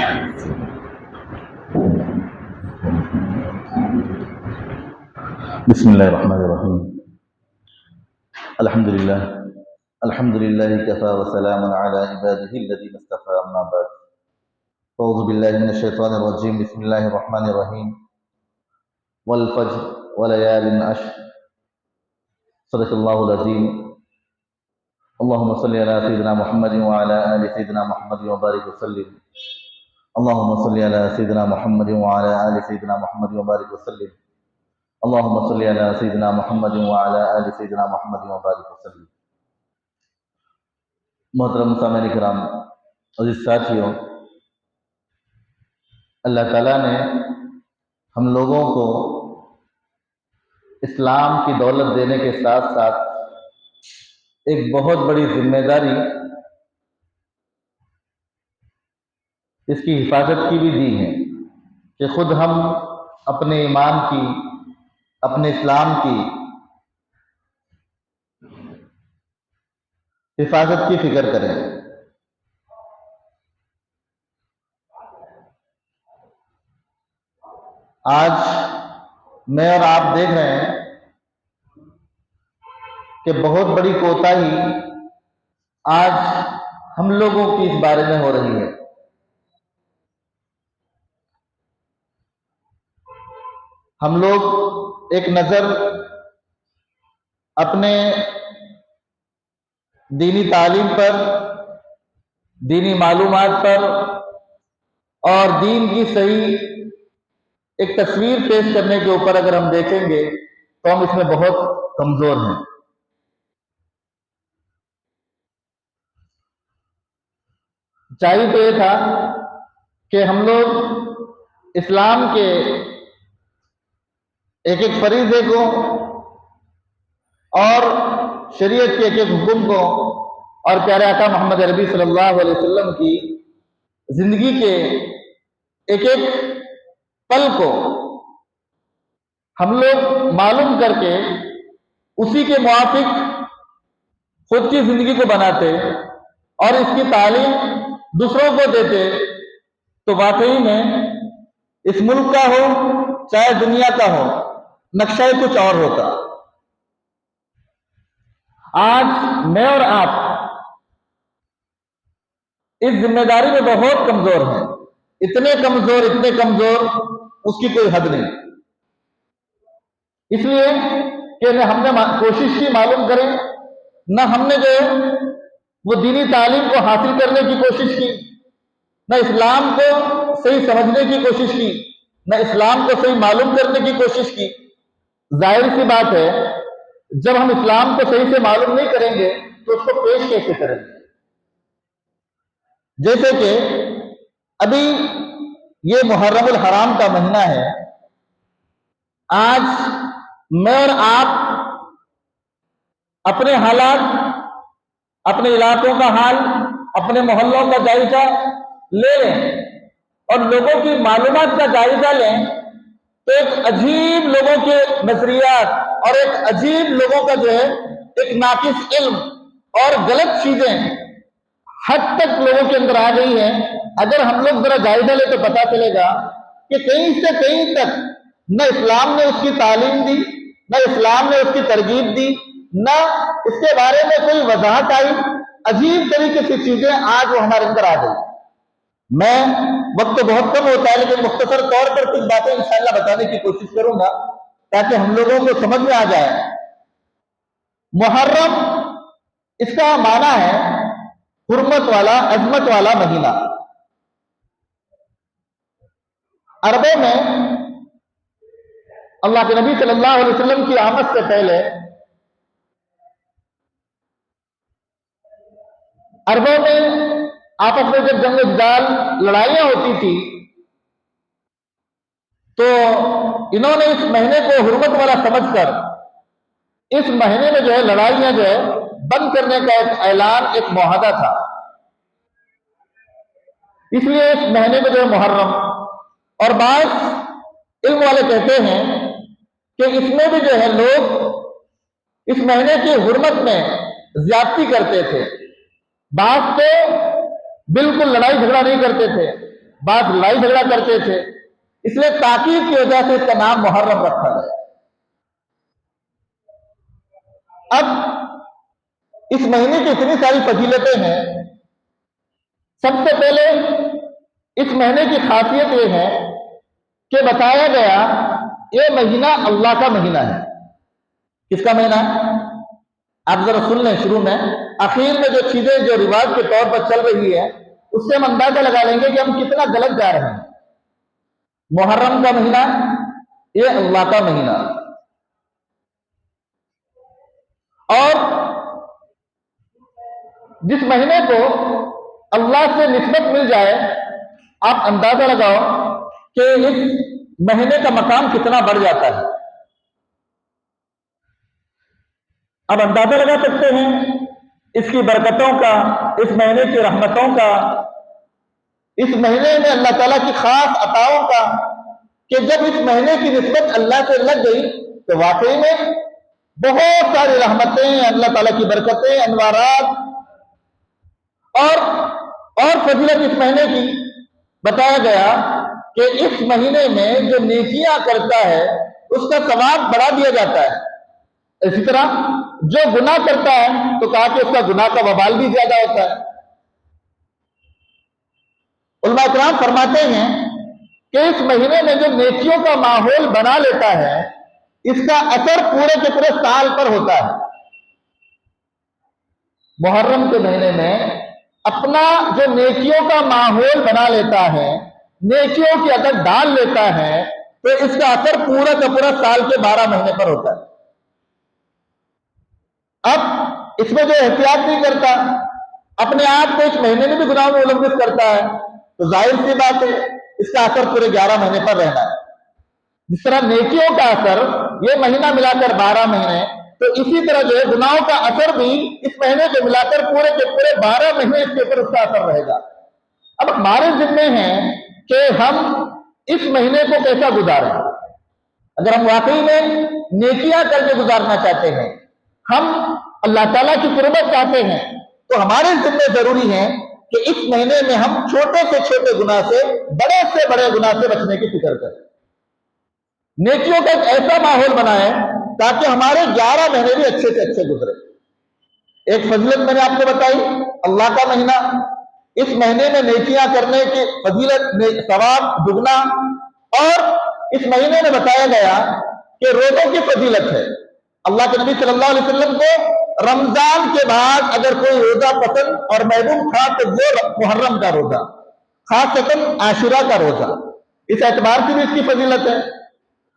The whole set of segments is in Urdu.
بسم الله الرحمن الرحيم. الحمد لله كفى وسلام على عباده الذين اصطفى. أما بعد، أعوذ بالله من الشيطان الرجيم. بسم الله الرحمن الرحيم. والفجر وليال عشر. صدق الله العظيم. اللهم صل على سيدنا محمد وعلى آل سيدنا محمد وبارك وسلم. اللهم صل على سيدنا محمد وعلى آل سيدنا محمد وبارك وسلم. اللهم صل على سيدنا محمد وعلى آل سيدنا محمد وبارك وسلم. محترم سامعین کرام، عزیز ساتھیوں، اللہ تعالیٰ نے ہم لوگوں کو اسلام کی دولت دینے کے ساتھ ساتھ ایک بہت بڑی ذمہ داری اس کی حفاظت کی بھی دی ہے کہ خود ہم اپنے ایمان کی، اپنے اسلام کی حفاظت کی فکر کریں۔ آج میں اور آپ دیکھ رہے ہیں کہ بہت بڑی کوتاہی آج ہم لوگوں کی اس بارے میں ہو رہی ہے۔ ہم لوگ ایک نظر اپنے دینی تعلیم پر، دینی معلومات پر اور دین کی صحیح ایک تصویر پیش کرنے کے اوپر اگر ہم دیکھیں گے تو ہم اس میں بہت کمزور ہیں۔ چاہیے تو یہ تھا کہ ہم لوگ اسلام کے ایک ایک فریضے کو اور شریعت کے ایک ایک حکم کو اور پیارے آقا محمد عربی صلی اللہ علیہ وسلم کی زندگی کے ایک ایک پل کو ہم لوگ معلوم کر کے اسی کے موافق خود کی زندگی کو بناتے اور اس کی تعلیم دوسروں کو دیتے تو واقعی میں اس ملک کا ہو چاہے دنیا کا ہو، نقشہ کچھ اور ہوتا۔ آج میں اور آپ اس ذمہ داری میں بہت کمزور ہیں، اتنے کمزور اس کی کوئی حد نہیں۔ اس لیے کہ نہ ہم نے کوشش کی معلوم کریں، نہ ہم نے جو ہے وہ دینی تعلیم کو حاصل کرنے کی کوشش کی، نہ اسلام کو صحیح سمجھنے کی کوشش کی، نہ اسلام کو صحیح معلوم کرنے کی کوشش کی۔ ظاہر سی بات ہے جب ہم اسلام کو صحیح سے معلوم نہیں کریں گے تو اس کو پیش کیسے کریں گے؟ جیسے کہ ابھی یہ محرم الحرام کا مہینہ ہے، آج میں اور آپ اپنے حالات، اپنے علاقوں کا حال، اپنے محلوں کا جائزہ لے لیں اور لوگوں کی معلومات کا جائزہ لیں تو ایک عجیب لوگوں کے نظریات اور ایک عجیب لوگوں کا جو ہے ایک ناقص علم اور غلط چیزیں حد تک لوگوں کے اندر آ گئی ہیں۔ اگر ہم لوگ ذرا جائزہ لے تو پتا چلے گا کہ کہیں سے کہیں تک نہ اسلام نے اس کی تعلیم دی، نہ اسلام نے اس کی ترغیب دی، نہ اس کے بارے میں کوئی وضاحت آئی۔ عجیب طریقے سے چیزیں آج وہ ہمارے اندر آ گئی۔ میں وقت بہت کم ہوتا ہے لیکن مختصر طور پر کچھ باتیں انشاءاللہ بتانے کی کوشش کروں گا تاکہ ہم لوگوں کو سمجھ میں آ جائے۔ محرم اس کا معنی ہے حرمت والا، عظمت والا مہینہ۔ عربوں میں اللہ کے نبی صلی اللہ علیہ وسلم کی آمد سے پہلے عربوں میں آپس میں جب جنگ و جدال، لڑائیاں ہوتی تھی تو انہوں نے اس مہینے کو حرمت والا سمجھ کر اس مہینے میں جو ہے لڑائیاں جو ہے بند کرنے کا ایک اعلان، ایک معاہدہ تھا۔ اس لیے اس مہینے میں جو ہے محرم، اور بعض علم والے کہتے ہیں کہ اس میں بھی جو ہے لوگ اس مہینے کی حرمت میں زیادتی کرتے تھے۔ بعض تو بالکل لڑائی جھگڑا نہیں کرتے تھے، بعض لڑائی جھگڑا کرتے تھے، اس لیے تاکید کی وجہ سے اس کا نام محرم رکھا گیا۔ اب اس مہینے کی اتنی ساری فضیلتیں ہیں۔ سب سے پہلے اس مہینے کی خاصیت یہ ہے کہ بتایا گیا یہ مہینہ اللہ کا مہینہ ہے۔ کس کا مہینہ ہے؟ آپ ذرا سن لیں، شروع میں اخیر میں جو چیزیں جو رواج کے طور پر چل رہی ہے اس سے ہم اندازہ لگا لیں گے کہ ہم کتنا غلط جا رہے ہیں۔ محرم کا مہینہ یہ اللہ کا مہینہ، اور جس مہینے کو اللہ سے نسبت مل جائے آپ اندازہ لگاؤ کہ اس مہینے کا مقام کتنا بڑھ جاتا ہے۔ اب اندازہ لگا سکتے ہیں اس کی برکتوں کا، اس مہینے کی رحمتوں کا، اس مہینے میں اللہ تعالیٰ کی خاص عطاؤں کا، کہ جب اس مہینے کی نسبت اللہ سے لگ گئی تو واقعی میں بہت ساری رحمتیں، اللہ تعالیٰ کی برکتیں، انوارات اور فضیلت اس مہینے کی بتایا گیا کہ اس مہینے میں جو نیکیاں کرتا ہے اس کا ثواب بڑھا دیا جاتا ہے۔ اسی طرح جو گناہ کرتا ہے تو کہا کہ اس کا گناہ کا وبال بھی زیادہ ہوتا ہے۔ علماء کرام فرماتے ہیں کہ اس مہینے میں جو نیکیوں کا ماحول بنا لیتا ہے اس کا اثر پورے کے پورے سال پر ہوتا ہے۔ محرم کے مہینے میں اپنا جو نیکیوں کا ماحول بنا لیتا ہے، نیکیوں کی عدد ڈال لیتا ہے، تو اس کا اثر پورا کا پورا سال کے 12 مہینے پر ہوتا ہے۔ اب اس میں جو احتیاط نہیں کرتا، اپنے آپ کو اس مہینے میں بھی گناہوں میں ملوث کرتا ہے، تو ظاہر سی بات ہے اس کا اثر پورے 11 مہینے پر رہنا ہے۔ جس طرح نیکیوں کا اثر یہ مہینہ ملا کر 12 مہینے، تو اسی طرح جو ہے گناہوں کا اثر بھی اس مہینے کو ملا کر پورے کے پورے 12 مہینے اس کے اوپر اس کا اثر رہے گا۔ اب ہمارے ذمے ہیں کہ ہم اس مہینے کو کیسا گزاریں۔ اگر ہم واقعی میں نیکیاں کر کے گزارنا چاہتے ہیں، ہم اللہ تعالیٰ کی قربت چاہتے ہیں، تو ہمارے ذمے ضروری ہے کہ اس مہینے میں ہم چھوٹے سے چھوٹے گناہ سے بڑے گناہ سے بچنے کی فکر کریں، نیکیوں کا ایک ایسا ماحول بنائیں تاکہ ہمارے 11 مہینے بھی اچھے سے اچھے گزرے۔ ایک فضیلت میں نے آپ کو بتائی، اللہ کا مہینہ، اس مہینے میں نیکیاں کرنے کی فضیلت، ثواب دگنا، اور اس مہینے میں بتایا گیا کہ روزوں کی فضیلت ہے۔ اللہ کے نبی صلی اللہ علیہ وسلم کو رمضان کے بعد اگر کوئی روزہ پسند اور محبوب تھا تو وہ محرم کا روزہ، خاصتاً عاشورہ کا روزہ، اس اعتبار سے بھی اس کی فضیلت ہے۔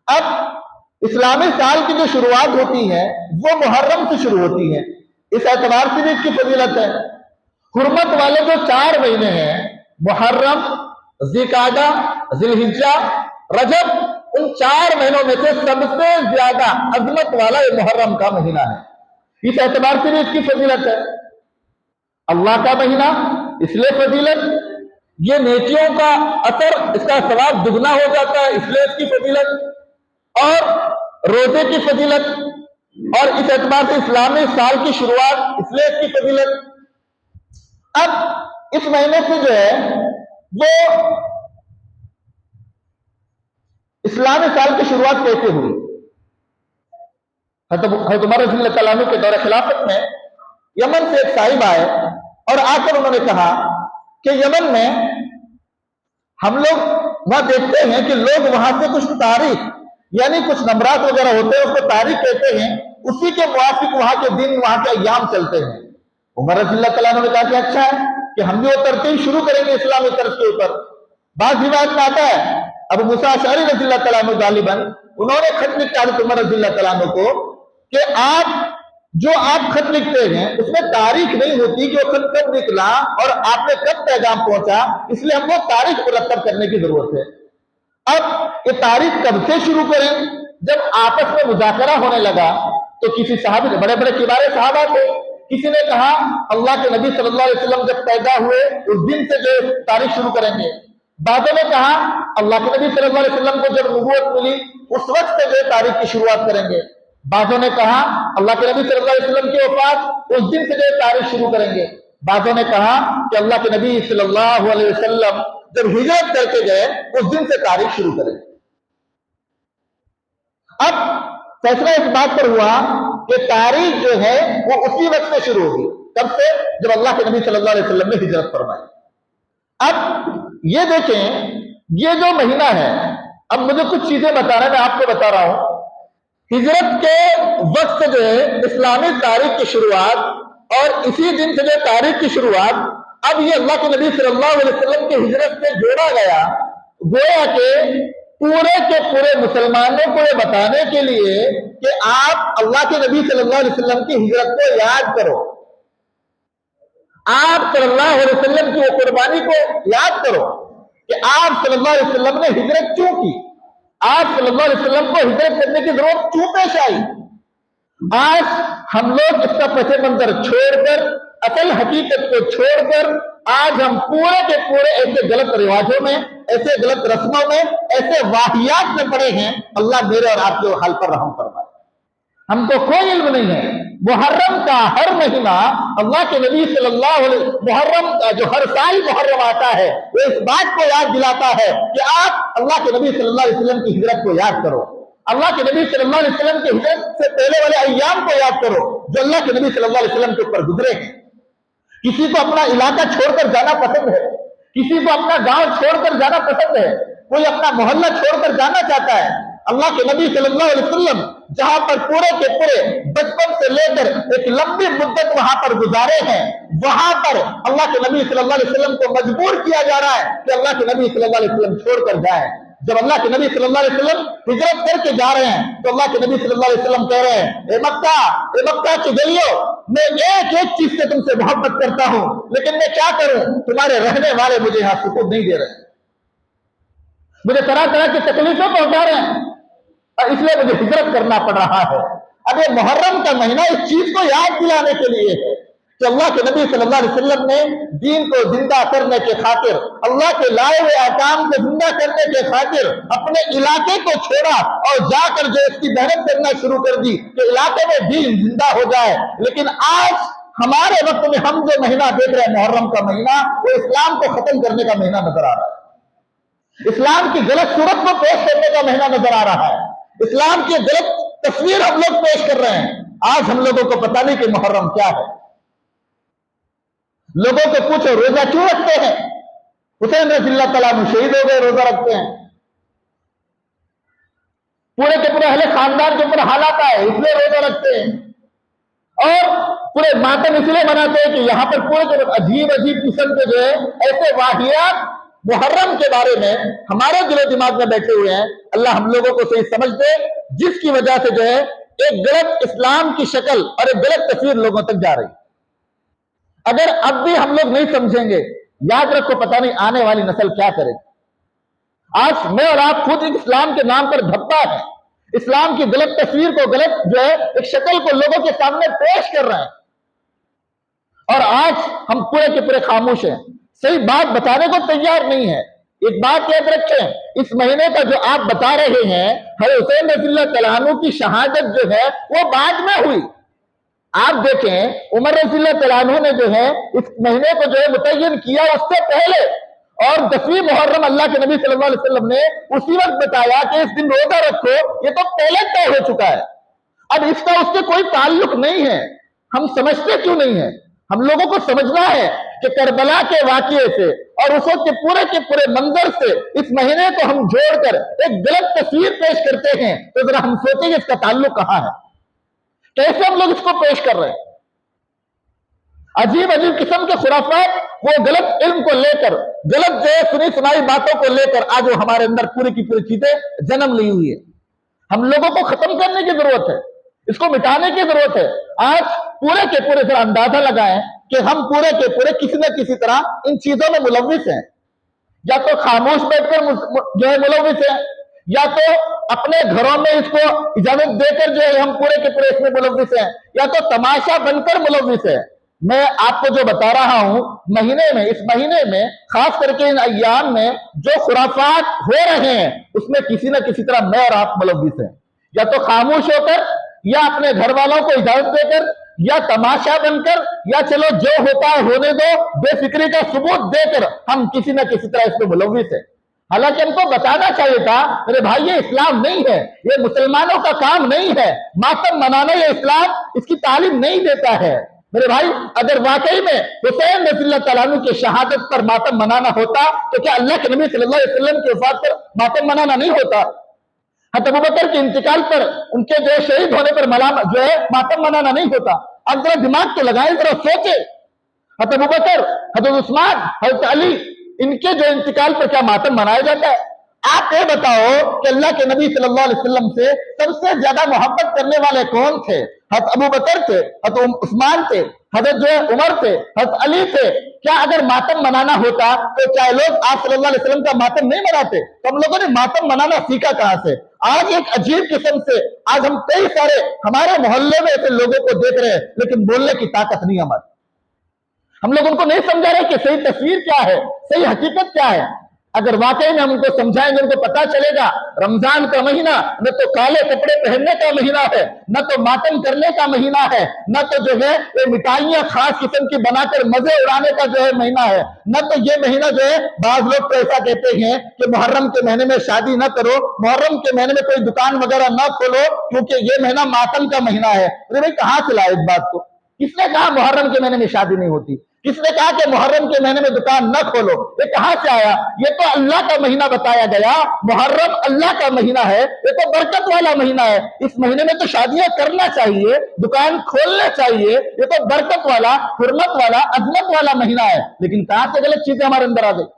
اب اسلامی سال کی جو شروعات ہوتی ہے وہ محرم سے شروع ہوتی ہے، اس اعتبار سے بھی اس کی فضیلت ہے۔ حرمت والے جو 4 مہینے ہیں، محرم، ذوالقعدہ، ذی الحجہ، رجب، ان 4 مہینوں میں سے سب سے زیادہ عظمت والا یہ محرم کا مہینہ ہے، اس اعتبار سے بھی اس کی فضیلت ہے۔ اللہ کا مہینہ اس لیے فضیلت، یہ نیکیوں کا اثر، اس کا ثواب دگنا ہو جاتا ہے، اس لیے اس کی فضیلت، اور روزے کی فضیلت، اور اس اعتبار سے اسلامی سال کی شروعات، اس لیے اس کی فضیلت۔ اب اس مہینے سے جو ہے وہ اسلامی سال کی شروعات کیسے ہوئی؟ حضرت عمر رضی اللہ تعالیٰ عنہ کے دور خلافت میں یمن سے ایک صاحب آئے اور آ کر انہوں نے کہا کہ یمن میں ہم لوگ وہاں دیکھتے ہیں کہ لوگ وہاں سے کچھ تاریخ، یعنی کچھ نمبرات وغیرہ ہوتے ہیں، اس کو تاریخ کہتے ہیں، اسی کے موافق وہاں کے دن، وہاں کے ایام چلتے ہیں۔ عمر رضی اللہ تعالیٰ عنہ نے کہا کہ اچھا ہے کہ ہم بھی وہ ترتیب شروع کریں گے اسلامی طرز کے اوپر۔ بعض روایت میں آتا ہے ابو موسیٰ اشعری رضی اللہ تعالیٰ عنہ غالباً انہوں نے خط لکھا حضرت عمر رضی اللہ تعالیٰ عنہ کو کہ آپ خط لکھتے ہیں اس میں تاریخ نہیں ہوتی کہ وہ خط کب نکلا اور آپ نے کب پیغام پہنچا، اس لیے ہم کو تاریخ مرتب کرنے کی ضرورت ہے۔ اب یہ تاریخ کب سے شروع کریں؟ جب آپس میں مذاکرہ ہونے لگا تو کسی صحابی نے، بڑے بڑے کبار صحابہ تھے، کسی نے کہا اللہ کے نبی صلی اللہ علیہ وسلم جب پیدا ہوئے اس دن سے جو تاریخ شروع کریں گے۔ بعضوں نے کہا اللہ کے نبی صلی اللہ علیہ وسلم کو جب نبوت ملی اس وقت سے جو تاریخ کی شروعات کریں گے۔ بعضوں نے کہا اللہ کے نبی صلی اللہ علیہ وسلم کی وفات اس دن سے جو تاریخ شروع کریں گے۔ بعضوں نے کہا کہ اللہ کے نبی صلی اللہ علیہ وسلم جب ہجرت کر کے گئے اس دن سے تاریخ شروع کریں. اب فیصلہ اس بات پر ہوا کہ تاریخ جو ہے وہ اسی وقت سے شروع ہوگی. کب سے؟ جب اللہ کے نبی صلی اللہ علیہ وسلم نے ہجرت فرمائی. اب یہ دیکھیں یہ جو مہینہ ہے، اب مجھے کچھ چیزیں بتانا ہے، میں آپ کو بتا رہا ہوں. ہجرت کے وقت جو ہے اسلامی تاریخ کی شروعات اور اسی دن سے جو تاریخ کی شروعات، اب یہ اللہ کے نبی صلی اللہ علیہ وسلم کی ہجرت سے جوڑا گیا، گویا کہ پورے کے پورے مسلمانوں کو یہ بتانے کے لیے کہ آپ اللہ کے نبی صلی اللہ علیہ وسلم کی ہجرت کو یاد کرو، آپ صلی اللہ علیہ وسلم کی وہ قربانی کو یاد کرو کہ آپ صلی اللہ علیہ وسلم نے ہجرت کیوں کی، آپ صلی اللہ علیہ وسلم کو ہجرت کرنے کی ضرورت کیوں پیش آئی. آج ہم لوگ اس کا پس منظر چھوڑ کر، اصل حقیقت کو چھوڑ کر، آج ہم پورے کے پورے ایسے غلط رواجوں میں، ایسے غلط رسموں میں، ایسے واحیات میں پڑے ہیں. اللہ میرے اور آپ کے حال پر رحم فرمائے. ہم کو کوئی علم نہیں ہے. محرم کا ہر مہینہ اللہ کے نبی صلی اللہ علیہ محرم کا جو ہر سال محرم آتا ہے وہ اس بات کو یاد دلاتا ہے کہ آپ اللہ کے نبی صلی اللہ علیہ وسلم کی ہجرت کو یاد کرو، اللہ کے نبی صلی اللہ علیہ وسلم کی ہجرت سے پہلے والے ایام کو یاد کرو جو اللہ کے نبی صلی اللہ علیہ وسلم کے اوپر گزرے ہیں. کسی کو اپنا علاقہ چھوڑ کر جانا پسند ہے، کسی کو اپنا گاؤں چھوڑ کر جانا پسند ہے، کوئی اپنا محلہ چھوڑ کر جانا چاہتا ہے. اللہ کے نبی صلی اللہ علیہ وسلم جہاں پر پورے کے پورے بچپن سے لے کر ایک لمبی مدت وہاں پر گزارے ہیں، وہاں پر اللہ کے نبی صلی اللہ علیہ وسلم کو مجبور کیا جا رہا ہے کہ اللہ کے نبی صلی اللہ علیہ وسلم چھوڑ کر جائے. جب اللہ کے نبی صلی اللہ علیہ وسلم ہجرت کر کے جا رہے ہیں تو اللہ کے نبی صلی اللہ علیہ وسلم کہہ رہے ہیں، اے مکہ کی گلیوں، میں ایک ایک چیز سے تم سے محبت کرتا ہوں، لیکن میں کیا کروں، تمہارے رہنے والے مجھے یہاں سکون نہیں دے رہے، مجھے طرح طرح کی تکلیفیں پہنچا رہے ہیں اور اس لیے مجھے ہجرت کرنا پڑ رہا ہے. اب یہ محرم کا مہینہ اس چیز کو یاد دلانے کے لیے ہے کہ اللہ کے نبی صلی اللہ علیہ وسلم نے دین کو زندہ کرنے کے خاطر، اللہ کے لائے ہوئے احکام کو زندہ کرنے کے خاطر اپنے علاقے کو چھوڑا اور جا کر جو اس کی محنت کرنا شروع کر دی کہ علاقے میں دین زندہ ہو جائے. لیکن آج ہمارے وقت میں ہم جو مہینہ دیکھ رہے ہیں محرم کا مہینہ، وہ اسلام کو ختم کرنے کا مہینہ نظر آ رہا ہے، اسلام کی غلط صورت کو پیش کرنے کا مہینہ نظر آ رہا ہے، اسلام کی غلط تصویر ہم لوگ پیش کر رہے ہیں. آج ہم لوگوں کو پتہ نہیں کہ محرم کیا ہے. لوگوں کو پوچھو روزہ کیوں رکھتے ہیں؟ حسین رضی اللہ تعالیٰ عنہ شہید ہو گئے، روزہ رکھتے ہیں. پورے کے پورے اہل خاندان کے اوپر حالات آئے اس لیے روزہ رکھتے ہیں، اور پورے ماتم اس لیے مناتے ہیں کہ یہاں پر پورے کے عجیب عجیب قسم کے جو ہے ایسے واقعات محرم کے بارے میں ہمارے دل و دماغ میں بیٹھے ہوئے ہیں. اللہ ہم لوگوں کو صحیح سمجھ دے، جس کی وجہ سے جو ہے ایک غلط اسلام کی شکل اور ایک غلط تصویر لوگوں تک جا رہی. اگر اب بھی ہم لوگ نہیں سمجھیں گے، یاد رکھو پتہ نہیں آنے والی نسل کیا کرے. آج میں اور آپ خود اسلام کے نام پر دھپا ہے، اسلام کی غلط تصویر کو، غلط جو ہے ایک شکل کو لوگوں کے سامنے پیش کر رہے ہیں، اور آج ہم پورے کے پورے خاموش ہیں، صحیح بات بتانے کو تیار نہیں ہے. ایک بات یاد رکھیں، اس مہینے کا جو آپ بتا رہے ہیں حضرت حسین رضی اللہ تعالیٰ عنہ کی شہادت جو ہے وہ بعد میں ہوئی. آپ دیکھیں عمر رضی اللہ تعالیٰ عنہ نے جو ہے اس مہینے کو جو ہے متعین کیا اس سے پہلے، اور 10ویں محرم اللہ کے نبی صلی اللہ علیہ وسلم نے اسی وقت بتایا کہ اس دن روزہ رکھو. یہ تو پہلے طے ہو چکا ہے، اب اس کا اس سے کوئی تعلق نہیں ہے. ہم سمجھتے کیوں نہیں ہیں؟ ہم لوگوں کو سمجھنا ہے کہ کربلا کے واقعے سے اور اس وقت کے پورے منظر سے اس مہینے کو ہم جوڑ کر ایک غلط تصویر پیش کرتے ہیں تو ذرا ہم سوچیں کہ اس کا تعلق کہاں ہے، کیسے ہم لوگ اس کو پیش کر رہے ہیں. عجیب عجیب قسم کے خرافات، وہ غلط علم کو لے کر، غلط جو سنی سنائی باتوں کو لے کر آج وہ ہمارے اندر پوری کی پوری چیزیں جنم لی ہوئی ہے. ہم لوگوں کو ختم کرنے کی ضرورت ہے، اس کو مٹانے کی ضرورت ہے. آج پورے کے پورے ذرا اندازہ لگائیں کہ ہم پورے کے پورے کسی نہ کسی طرح ان چیزوں میں ملوث ہیں، یا تو خاموش بیٹھ کر جو ہے ملوث ہیں، یا تو اپنے گھروں میں اس کو اجازت دے کر جو ہے ہم پورے کے پورے اس میں ملوث ہیں، یا تو تماشا بن کر ملوث ہیں. میں آپ کو جو بتا رہا ہوں اس مہینے میں خاص کر کے ان ایام میں جو خرافات ہو رہے ہیں اس میں کسی نہ کسی طرح میں اور آپ ملوث ہیں، یا تو خاموش ہو کر، یا اپنے گھر والوں کو اجازت دے کر، یا تماشا بن کر یا چلو جو ہوتا ہے ہونے دو بے فکری کا ثبوت دے کر ہم کسی نہ کسی طرح اس میں ملوث ہیں. حالانکہ ہم کو بتانا چاہیے تھا میرے بھائی یہ اسلام نہیں ہے, یہ مسلمانوں کا کام نہیں ہے, ماتم منانا یہ اسلام اس کی تعلیم نہیں دیتا ہے. میرے بھائی اگر واقعی میں حسین رضی اللہ تعالیٰ عنہ کی شہادت پر ماتم منانا ہوتا تو کیا اللہ کے نبی صلی اللہ علیہ وسلم کی وفات پر ماتم منانا نہیں ہوتا؟ حضرت ابوبکر کے انتقال پر ان کے جو شہید ہونے پر جو ہے ماتم منانا نہیں ہوتا؟ اب ذرا دماغ تو لگائیں, ذرا سوچے. حضرت ابوبکر, حضرت عثمان, حضرت علی, ان کے جو انتقال پر کیا ماتم منایا جاتا ہے؟ آپ یہ بتاؤ کہ اللہ کے نبی صلی اللہ علیہ وسلم سے سب سے زیادہ محبت کرنے والے کون تھے؟ حضرت ابوبکر تھے, حضرت عثمان تھے, حضرت جو عمر تھے, حضرت علی تھے. کیا اگر ماتم منانا ہوتا تو کیا لوگ آپ صلی اللہ علیہ وسلم کا ماتم نہیں مناتے؟ تو ہم لوگوں نے ماتم منانا سیکھا کہاں سے؟ آج ایک عجیب قسم سے آج ہم کئی سارے ہمارے محلے میں ایسے لوگوں کو دیکھ رہے ہیں لیکن بولنے کی طاقت نہیں ہماری. ہم لوگ ان کو نہیں سمجھا رہے کہ صحیح تصویر کیا ہے, صحیح حقیقت کیا ہے. اگر واقعی میں ہم ان کو سمجھائیں گے, ان کو پتا چلے گا رمضان کا مہینہ نہ تو کالے کپڑے پہننے کا مہینہ ہے, نہ تو ماتم کرنے کا مہینہ ہے, نہ تو جو ہے یہ مٹھائیاں خاص قسم کی بنا کر مزے اڑانے کا جو ہے مہینہ ہے, نہ تو یہ مہینہ جو ہے بعض لوگ تو ایسا کہتے ہیں کہ محرم کے مہینے میں شادی نہ کرو, محرم کے مہینے میں کوئی دکان وغیرہ نہ کھولو کیونکہ یہ مہینہ ماتم کا مہینہ ہے. ارے بھائی کہاں سے لائے اس بات کو؟ کس نے کہا محرم کے مہینے میں شادی نہیں ہوتی؟ کس نے کہا کہ محرم کے مہینے میں دکان نہ کھولو؟ یہ کہاں سے آیا؟ یہ تو اللہ کا مہینہ بتایا گیا. محرم اللہ کا مہینہ ہے, یہ تو برکت والا مہینہ ہے. اس مہینے میں تو شادیاں کرنا چاہیے, دکان کھولنا چاہیے. یہ تو برکت والا, حرمت والا, عظمت والا مہینہ ہے. لیکن کہاں سے غلط چیزیں ہمارے اندر آ گئی؟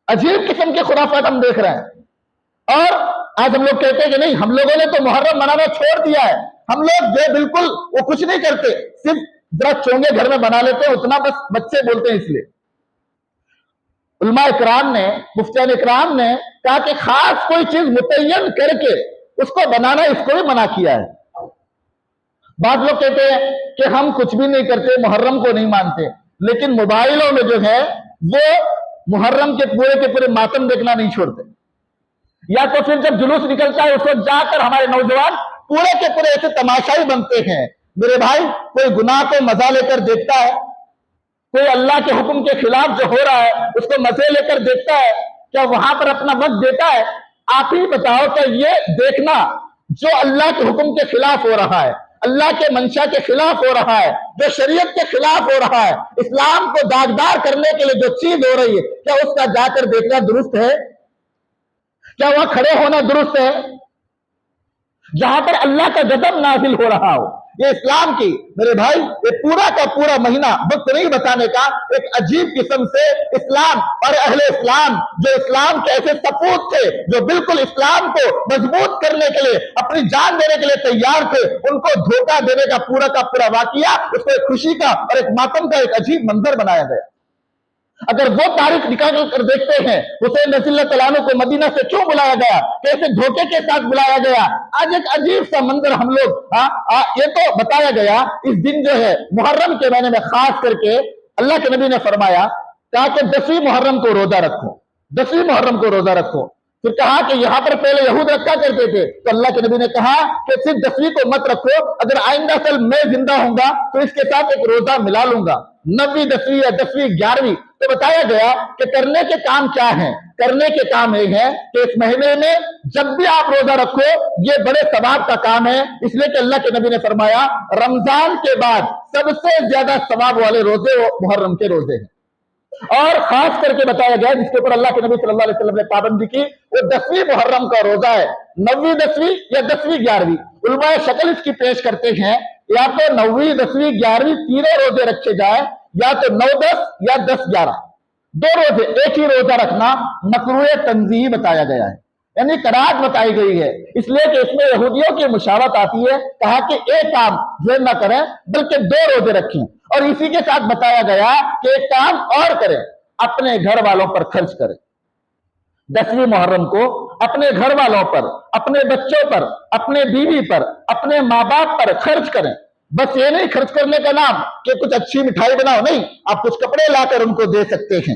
عجیب قسم کے خرافات ہم دیکھ رہے ہیں. اور آج ہم لوگ کہتے ہیں کہ نہیں, ہم لوگوں نے تو محرم منانا چھوڑ دیا ہے. ہم لوگ جو بالکل وہ کچھ نہیں کرتے, صرف ذرا چونگے گھر میں بنا لیتے ہیں, اتنا بس بچے بولتے ہیں. اس لیے علماء اکرام نے, مفتیان اکرام نے کہا کہ خاص کوئی چیز متعین کر کے اس کو بنانا, اس کو بھی منع کیا ہے. بعض لوگ کہتے ہیں کہ ہم کچھ بھی نہیں کرتے, محرم کو نہیں مانتے, لیکن موبائلوں میں جو ہے وہ محرم کے پورے ماتم دیکھنا نہیں چھوڑتے. یا تو پھر جب جلوس نکلتا ہے اس وقت جا کر ہمارے نوجوان پورے کے پورے ایسے تماشائی بنتے ہیں. میرے بھائی کوئی گناہ کو مزہ لے کر دیکھتا ہے, کوئی اللہ کے حکم کے خلاف جو ہو رہا ہے اس کو مزے لے کر دیکھتا ہے, کیا وہاں پر اپنا وقت دیتا ہے؟ آپ ہی بتاؤ کہ یہ دیکھنا جو اللہ کے حکم کے خلاف ہو رہا ہے, اللہ کے منشا کے خلاف ہو رہا ہے, جو شریعت کے خلاف ہو رہا ہے, اسلام کو داغدار کرنے کے لیے جو چیز ہو رہی ہے, کیا اس کا جا کر دیکھنا درست ہے؟ کیا وہاں کھڑے ہونا درست ہے جہاں پر اللہ کا غضب نازل ہو رہا ہو؟ یہ اسلام کی میرے بھائی یہ پورا کا پورا مہینہ وقت نہیں بتانے کا, ایک عجیب قسم سے اسلام اور اہل اسلام جو اسلام کے ایسے سپوت تھے, جو بالکل اسلام کو مضبوط کرنے کے لیے اپنی جان دینے کے لیے تیار تھے, ان کو دھوکہ دینے کا پورا واقعہ اس کو ایک خوشی کا اور ایک ماتم کا ایک عجیب منظر بنایا گیا. اگر وہ تاریخ نکال کر دیکھتے ہیں حسین رضی اللہ تعالیٰ عنہ کو مدینہ سے کیوں بلایا گیا, کیسے دھوکے کے ساتھ بلایا گیا, آج ایک عجیب سا منظر ہم لوگ یہ تو بتایا گیا. اس دن جو ہے محرم کے مہینے میں خاص کر کے اللہ کے نبی نے فرمایا, کہا کہ 10ویں محرم کو روزہ رکھو, 10ویں محرم کو روزہ رکھو. پھر کہا کہ یہاں پر پہلے یہود رکھا کرتے تھے, تو اللہ کے نبی نے کہا کہ صرف 10ویں کو مت رکھو, اگر آئندہ سال میں زندہ ہوں گا تو اس کے ساتھ ایک روزہ ملا لوں گا, 9ویں 10ویں یا 10ویں 11ویں. تو بتایا گیا کہ کرنے کے کام کیا ہیں, کرنے کے کام یہ ہے کہ اس مہینے میں جب بھی آپ روزہ رکھو یہ بڑے ثواب کا کام ہے, اس لیے کہ اللہ کے نبی نے فرمایا رمضان کے بعد سب سے زیادہ ثواب والے روزے وہ محرم کے روزے ہیں. اور خاص کر کے بتایا گیا جس کے اوپر اللہ کے نبی صلی اللہ علیہ وسلم نے پابندی کی, وہ 10ویں محرم کا روزہ ہے. 9ویں 10ویں یا 10ویں 11ویں, علماء شکل اس کی پیش کرتے ہیں, یا تو 9ویں 10ویں 11ویں تینوں روزے رکھے جائیں, یا تو 9-10 یا 10-11 دو روزے. ایک ہی روزہ رکھنا مکروہ تنزیہی بتایا گیا ہے, یعنی کراہت بتائی گئی ہے, اس لیے کہ اس میں یہودیوں کی مشابہت آتی ہے. کہا کہ ایک کام جو نہ کریں بلکہ 2 روزے رکھیں, اور اسی کے ساتھ بتایا گیا کہ ایک کام اور کریں, اپنے گھر والوں پر خرچ کریں. 10ویں محرم کو اپنے گھر والوں پر, اپنے بچوں پر, اپنے بیوی پر, اپنے ماں باپ پر خرچ کریں. بس یہ نہیں خرچ کرنے کا نام کہ کچھ اچھی مٹھائی بناؤ, نہیں, آپ کچھ کپڑے لا کر ان کو دے سکتے ہیں.